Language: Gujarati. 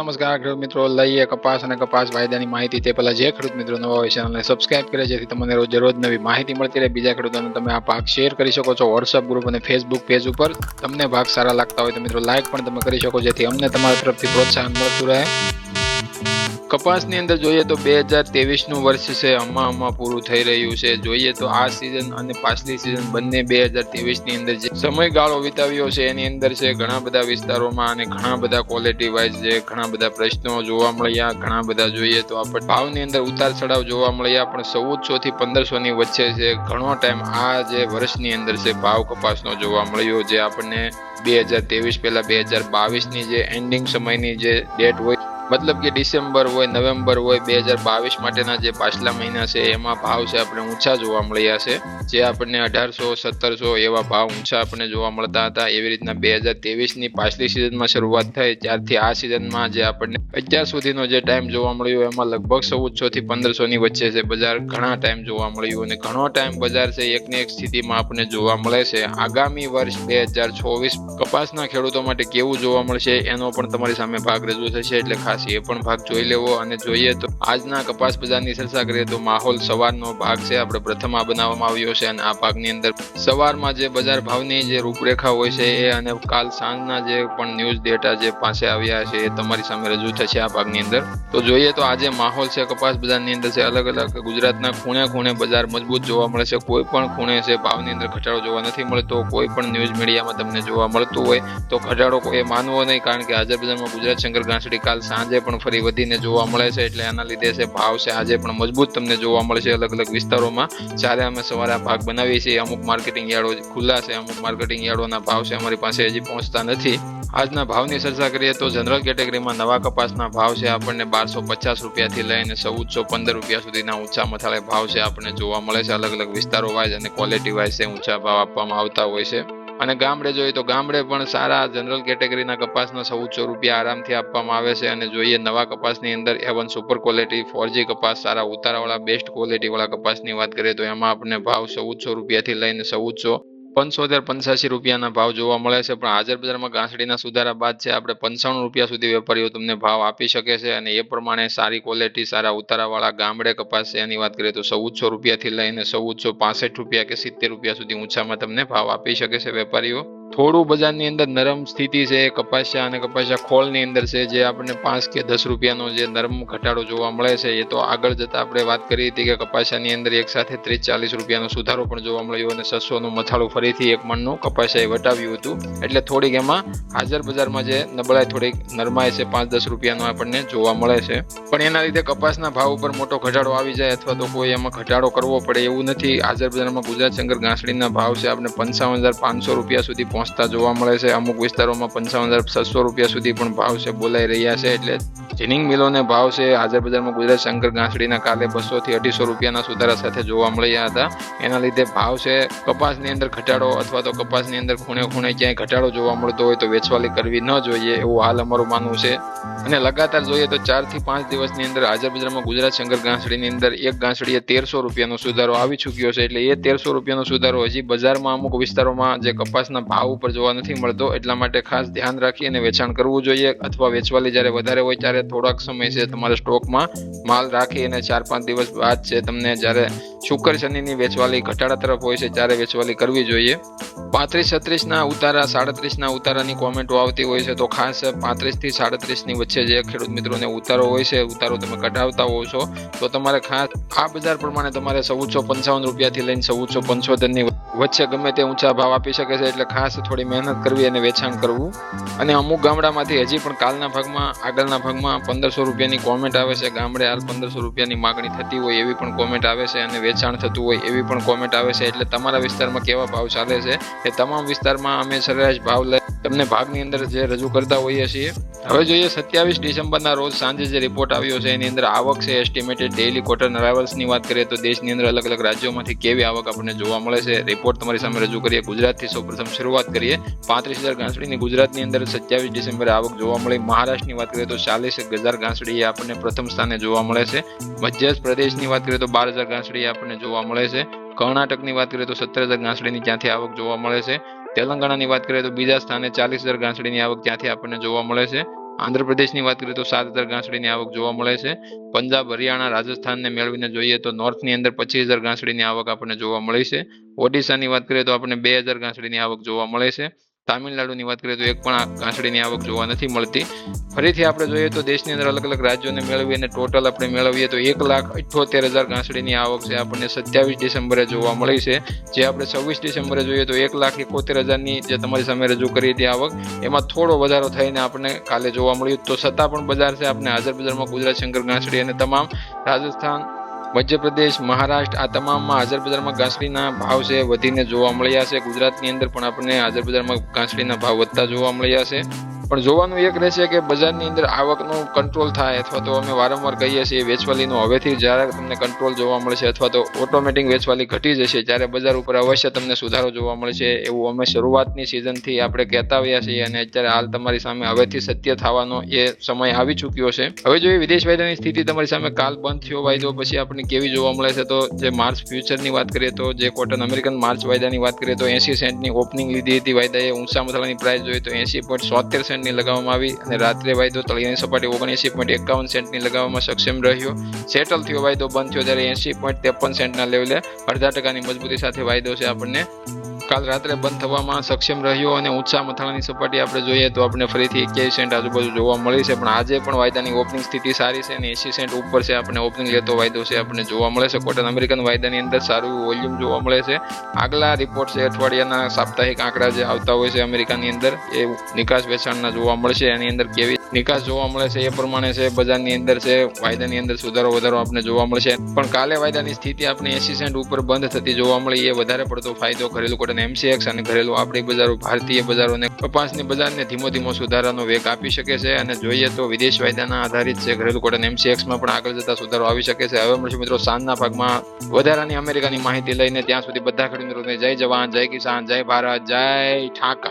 નમસ્કાર ખેડૂત મિત્રો, લઈએ કપાસ અને કપાસ વાયદાની માહિતી. તે પહેલા જે ખેડૂત મિત્રો નવા હોય ચેનલને સબસ્ક્રાઇબ કરે જેથી તમને રોજ નવી માહિતી મળતી રહે. બીજા ખેડૂતોને તમે આ ભાગ શેર કરી શકો છો વોટ્સઅપ ગ્રુપ અને ફેસબુક પેજ ઉપર. તમને ભાગ સારા લાગતા હોય તો મિત્રો લાઈક પણ તમે કરી શકો જેથી અમને તમારા તરફથી પ્રોત્સાહન મળતું રહે. કપાસની અંદર જોઈએ તો 2023 નું વર્ષ છે હમણાં પૂરું થઈ રહ્યું છે. જોઈએ તો આ સિઝન અને પાછલી સિઝન બંને 2023 ની અંદર જે સમયગાળો વિતાવ્યો છે એની અંદર છે ઘણા બધા વિસ્તારોમાં અને ઘણા બધા ક્વોલિટી વાઇઝ જે ઘણા બધા પ્રશ્નો જોવા મળ્યા. ઘણા બધા જોઈએ તો આપણે ભાવની અંદર ઉતાર ચઢાવ જોવા મળ્યા, પણ 1400 થી 1500 ની વચ્ચે છે ઘણો ટાઈમ આ જે વર્ષની અંદર છે ભાવ કપાસનો જોવા મળ્યો. જે આપણને 2023 પહેલા 2022 ની જે એન્ડિંગ સમયની જે ડેટ હોય, મતલબ કે ડિસેમ્બર હોય, નવેમ્બર હોય 2022 માટેના જે પાછલા મહિના છે એમાં ભાવ છે આપણે ઊંચા જોવા મળ્યા છે. જે આપણને 1800 1700 એવા ભાવ ઊંચા આપણને જોવા મળતા હતા. એવી રીતના 2023 ની પાછલી સિઝનમાં શરૂઆત થઈ ત્યારથી આ સિઝનમાં જે આપણને અત્યાર સુધીનો જે ટાઈમ જોવા મળ્યો એમાં લગભગ 1400 થી 1500 ની વચ્ચે છે બજાર ઘણા ટાઈમ જોવા મળ્યું અને ઘણો ટાઈમ બજાર છે એકની એક સ્થિતિમાં આપણને જોવા મળે છે. આગામી વર્ષ 2024 કપાસના ખેડૂતો માટે કેવું જોવા મળશે એનો પણ તમારી સામે ભાગ રજૂ થશે, એટલે ખાસ એ પણ ભાગ જોઈ લેવો. અને જોઈએ તો આજના કપાસ બજારની ચર્ચા કરીએ તો માહોલ સવારનો ભાગ છે આપણે પ્રથમ આ બનાવવામાં આવ્યો છે અને આ ભાગની અંદર સવારમાં જે બજાર ભાવની જે રૂપરેખા હોય છે એ અને કાલ સાંજના જે પણ ન્યૂઝ ડેટા જે પાસે આવ્યા છે એ તમારી સામે રજૂ થશે આ ભાગની અંદર. તો જોઈએ તો આજે માહોલ છે કપાસ બજારની અંદર છે અલગ અલગ ગુજરાતના ખૂણે ખૂણે બજાર મજબૂત જોવા મળે છે. કોઈ પણ ખૂણે છે ભાવની અંદર ઘટાડો જોવા નથી મળતો. કોઈ પણ ન્યૂઝ મીડિયામાં તમને જોવા મળતું હોય તો ઘટાડો કોઈ માનવો નહીં, કારણ કે હાજર બજારમાં ગુજરાત શંકર ઘાસડી કાલ સાંજે પણ ફરી વધીને જોવા મળે છે, એટલે એના લીધે છે ભાવ છે આજે પણ મજબૂત તમને જોવા મળશે અલગ અલગ વિસ્તારોમાં. જ્યારે અમે સવારે આ ભાગ બનાવીએ છીએ અમુક માર્કેટિંગ યાર્ડો ખુલ્લા છે, અમુક માર્કેટિંગ યાર્ડોના ભાવ છે અમારી પાસે હજી પહોંચતા નથી. આજના ભાવની ચર્ચા કરીએ તો જનરલ કેટેગરીમાં નવા કપાસના ભાવ છે આપણને 1250 રૂપિયાથી લઈને 1415 રૂપિયા સુધીના ઊંચા મથાળે ભાવ છે આપણને જોવા મળે છે. અલગ અલગ વિસ્તારો વાઇઝ અને ક્વોલિટી વાઇઝ છે ઊંચા ભાવ આપવામાં આવતા હોય છે. અને ગામડે જોઈએ તો ગામડે પણ સારા જનરલ કેટેગરીના કપાસના 1400 રૂપિયા આરામથી આપવામાં આવે છે. અને જોઈએ નવા કપાસની અંદર A1 સુપર ક્વોલિટી 4G કપાસ સારા ઉતારાવાળા બેસ્ટ ક્વોલિટીવાળા કપાસની વાત કરીએ તો એમાં આપણને ભાવ 1400 રૂપિયાથી લઈને 1475-85 રૂપિયાના ભાવ જોવા મળે છે. પણ હાજર બજારમાં ઘાસડીના સુધારા બાદ છે આપણે 95 રૂપિયા સુધી વેપારીઓ તમને ભાવ આપી શકે છે. અને એ પ્રમાણે સારી ક્વોલિટી સારા ઉતારાવાળા ગામડે કપાસ છે એની વાત કરીએ તો 1400 રૂપિયાથી લઈને 1465 રૂપિયા કે 70 રૂપિયા સુધી ઊંચામાં તમને ભાવ આપી શકે છે વેપારીઓ. થોડું બજારની અંદર નરમ સ્થિતિ છે કપાસિયા અને કપાસિયા ખોળની અંદર છે, જે આપણને 5 કે 10 રૂપિયાનો જે નરમ ઘટાડો જોવા મળે છે. એ તો આગળ જતા આપણે વાત કરી હતી કે કપાસિયાની અંદર એક સાથે 30-40 રૂપિયાનો સુધારો પણ જોવા મળ્યો અને 600 નું મથાળું ફરીથી એક મણનું કપાસિયાએ વટાવ્યું હતું. એટલે થોડીક એમાં હાજર બજારમાં જે નબળાઈ થોડીક નરમાય છે 5-10 રૂપિયાનો આપણને જોવા મળે છે. પણ એના લીધે કપાસના ભાવ ઉપર મોટો ઘટાડો આવી જાય અથવા તો કોઈ એમાં ઘટાડો કરવો પડે એવું નથી. હાજર બજારમાં ગુજરાત શંકર ઘાસડીના ભાવ છે આપણે 55,500 રૂપિયા સુધી પહોંચતા જોવા મળે છે. અમુક વિસ્તારોમાં 55,600 રૂપિયા સુધી પણ ભાવ છે બોલાઈ રહ્યા છે. એટલે જીનિંગ મિલોને ભાવ છે હાજર બજારમાં ગુજરાત શંકર ઘાસડીના કાલે 200 થી 250 રૂપિયાના સુધારા સાથે જોવા મળ્યા હતા. એના લીધે ભાવ છે કપાસની અંદર ઘટાડો અથવા તો કપાસની અંદર ખૂણે ખૂણે ક્યાંય ઘટાડો જોવા મળતો હોય તો વેચવાલી કરવી ન જોઈએ એવું હાલ અમારું માનવું છે. અને લગાતાર જોઈએ તો 4 થી 5 દિવસની અંદર હાજર બજારમાં ગુજરાત શંકર ઘાસડીની અંદર એક ઘાસડીએ 1300 રૂપિયાનો સુધારો આવી ચૂક્યો છે. એટલે એ 1300 રૂપિયાનો સુધારો હજી બજારમાં અમુક વિસ્તારોમાં જે કપાસના ભાવ ઉપર જોવા નથી મળતો, એટલા માટે ખાસ ધ્યાન રાખી અને વેચાણ કરવું જોઈએ. અથવા વેચવાલી જ્યારે વધારે હોય ત્યારે થોડાક સમય છે તમારે સ્ટોકમાં માલ રાખી અને 4-5 દિવસ બાદ છે તમને જ્યારે શુક્ર શનિની વેચવાલી ઘટાડા તરફ હોય છે ત્યારે વેચવાલી કરવી જોઈએ. 35-36 ના ઉતારા 37 ના ઉતારાની કોમેન્ટો આવતી હોય છે, તો ખાસ 35 થી 37 ની વચ્ચે જે ખેડૂત મિત્રોને ઉતારો હોય છે, ઉતારો તમે કઢાવતા હોવ છો તો તમારે ખાસ આ બજાર પ્રમાણે તમારે 1455 રૂપિયાથી લઈને 1475 ની વચ્ચે ગમે તે ઊંચા ભાવ આપી શકે છે. એટલે ખાસ થોડી મહેનત કરવી અને વેચાણ કરવું. અને અમુક ગામડામાંથી હજી પણ કાલના ભાગમાં આગળના ભાગમાં 1500 રૂપિયાની કોમેન્ટ આવે છે. ગામડે હાલ 1500 રૂપિયાની માગણી થતી હોય એવી પણ કોમેન્ટ આવે છે અને વેચાણ થતું હોય એવી પણ કોમેન્ટ આવે છે. એટલે તમારા વિસ્તારમાં કેવા ભાવ ચાલે છે એ તમામ વિસ્તારમાં અમે સરેરાશ ભાવ લઈ તમને ભાગની અંદર જે રજૂ કરતા હોઈએ છીએ. હવે જોઈએ 27 ડિસેમ્બરના રોજ સાંજે જે રિપોર્ટ આવ્યો છે એની અંદર આવક છે એસ્ટિમેટેડ ડેઇલી કોટન અરાઇવલ્સની વાત કરીએ તો દેશની અંદર અલગ અલગ રાજ્યોમાંથી કેવી આવક આપણને જોવા મળે છે રિપોર્ટ તમારી સામે રજૂ કરીએ. ગુજરાતથી સૌપ્રથમ શરૂઆત કરીએ. 35,000 ઘાસડીની ગુજરાતની અંદર 27 ડિસેમ્બરે આવક જોવા મળી. મહારાષ્ટ્રની વાત કરીએ તો 40,000 ઘાસડી આપણને પ્રથમ સ્થાને જોવા મળે છે. મધ્યપ્રદેશની વાત કરીએ તો 12,000 ઘાસડી આપણને જોવા મળે છે. કર્ણાટકની વાત કરીએ તો 17,000 ઘાસડીની ત્યાંથી આવક જોવા મળે છે. તેલંગાણાની વાત કરીએ તો બીજા સ્થાને 40,000 ઘાસડીની આવક ત્યાંથી આપણને જોવા મળે છે. આંધ્રપ્રદેશની વાત કરીએ તો 7,000 ઘાસડીની આવક જોવા મળે છે. પંજાબ, હરિયાણા, રાજસ્થાનને મેળવીને જોઈએ તો નોર્થની અંદર 25,000 ઘાસડીની આવક આપણને જોવા મળી છે. ઓડિશાની વાત કરીએ તો આપણને 2,000 ઘાસડીની આવક જોવા મળે છે. તામિલનાડુની વાત કરીએ તો એક પણ ઘાસડીની આવક જોવા નથી મળતી. ફરીથી આપણે જોઈએ તો દેશની અંદર અલગ અલગ રાજ્યોને મેળવીને ટોટલ આપણે મેળવીએ તો 1,78,000 ઘાસડીની આવક છે આપણને 27 ડિસેમ્બરે જોવા મળી છે. જે આપણે 26 ડિસેમ્બરે જોઈએ તો 1,71,000ની જે તમારી સામે રજૂ કરી હતી આવક, એમાં થોડો વધારો થઈને આપણને કાલે જોવા મળ્યું. તો છતાં પણ બજાર છે આપણે હાજર બજારમાં ગુજરાત શંકર ઘાસડી અને તમામ રાજસ્થાન, મધ્યપ્રદેશ, મહારાષ્ટ્ર આ તમામમાં હાજર બજારમાં ઘાસડીના ભાવ છે વધીને જોવા મળ્યા છે. ગુજરાતની અંદર પણ આપણને હાજર બજારમાં ઘાસડીના ભાવ વધતા જોવા મળ્યા છે. પણ જોવાનું એક રહેશે કે બજારની અંદર આવકનું કંટ્રોલ થાય, અથવા તો અમે વારંવાર કહીએ છીએ વેચવાલીનું હવેથી જ્યારે તમને કંટ્રોલ જોવા મળશે અથવા તો ઓટોમેટિક વેચવાલી ઘટી જશે ત્યારે બજાર ઉપર અવશ્ય તમને સુધારો જોવા મળશે એવું અમે શરૂઆતની સિઝનથી આપણે કહેતા આવ્યા છીએ અને અત્યારે હાલ તમારી સામે હવેથી સત્ય થવાનો એ સમય આવી ચૂક્યો છે. હવે જોઈએ વિદેશ વાયદાની સ્થિતિ તમારી સામે કાલ બંધ થયો વાયદો પછી આપણને કેવી જોવા મળે છે. તો જે માર્ચ ફ્યુચરની વાત કરીએ તો જે કોટન અમેરિકન માર્ચ વાયદાની વાત કરીએ તો 80 સેન્ટની ઓપનિંગ લીધી હતી વાયદાએ. ઊંચા મથાળાની પ્રાઇસ જોઈએ તો 80.73 સેન્ટ લગાવવામાં આવી અને રાત્રે વાયદો તળિયાની સપાટી 79.51 સેન્ટની લગાવવામાં સક્ષમ રહ્યો. સેટલ થયો વાયદો બંધ થયો ત્યારે 80.53 સેન્ટના લેવલે 0.5% મજબૂતી સાથે વાયદો છે આપણને કાલ રાત્રે બંધ થવામાં સક્ષમ રહ્યો અને ઊંચા મથાળાની સપાટી આપણે જોઈએ તો આપણે ફરીથી 21 સેન્ટ આજુબાજુ જોવા મળી છે. પણ આજે પણ વાયદાની ઓપનિંગ સ્થિતિ સારી છે અને 80 સેન્ટ ઉપર છે આપણે ઓપનિંગ લેતો વાયદો છે આપણને જોવા મળે છે. કોટન અમેરિકન વાયદાની અંદર સારું વોલ્યુમ જોવા મળે છે. આગલા રિપોર્ટ છે અઠવાડિયાના સાપ્તાહિક આંકડા જે આવતા હોય છે અમેરિકાની અંદર એ નિકાસ વેચાણના જોવા મળશે. એની અંદર કેવી નિકાસ જોવા મળે છે એ પ્રમાણે છે બજારની અંદર છે વાયદાની અંદર સુધારો વધારો આપણે જોવા મળશે. પણ કાલે વાયદાની સ્થિતિ આપણે 80 સેન્ટ ઉપર બંધ થતી જોવા મળી એ વધારે પડતો ફાયદો ઘરેલું કોટન MCX અને ઘરેલું આપણી બજારો ભારતીય બજારોને કપાસની બજારને ધીમો ધીમો સુધારાનો વેગ આપી શકે છે. અને જોઈએ તો વિદેશ વાયદાના આધારિત છે ઘરેલું કોટન MCXમાં પણ આગળ જતા સુધારો આવી શકે છે. હવે મળશે મિત્રો સાંજના ભાગમાં વધારાની અમેરિકાની માહિતી લઈને. ત્યાં સુધી બધા ખેડૂત મિત્રોને જય જવાન, જય કિસાન, જય ભારત, જય ઠાકર.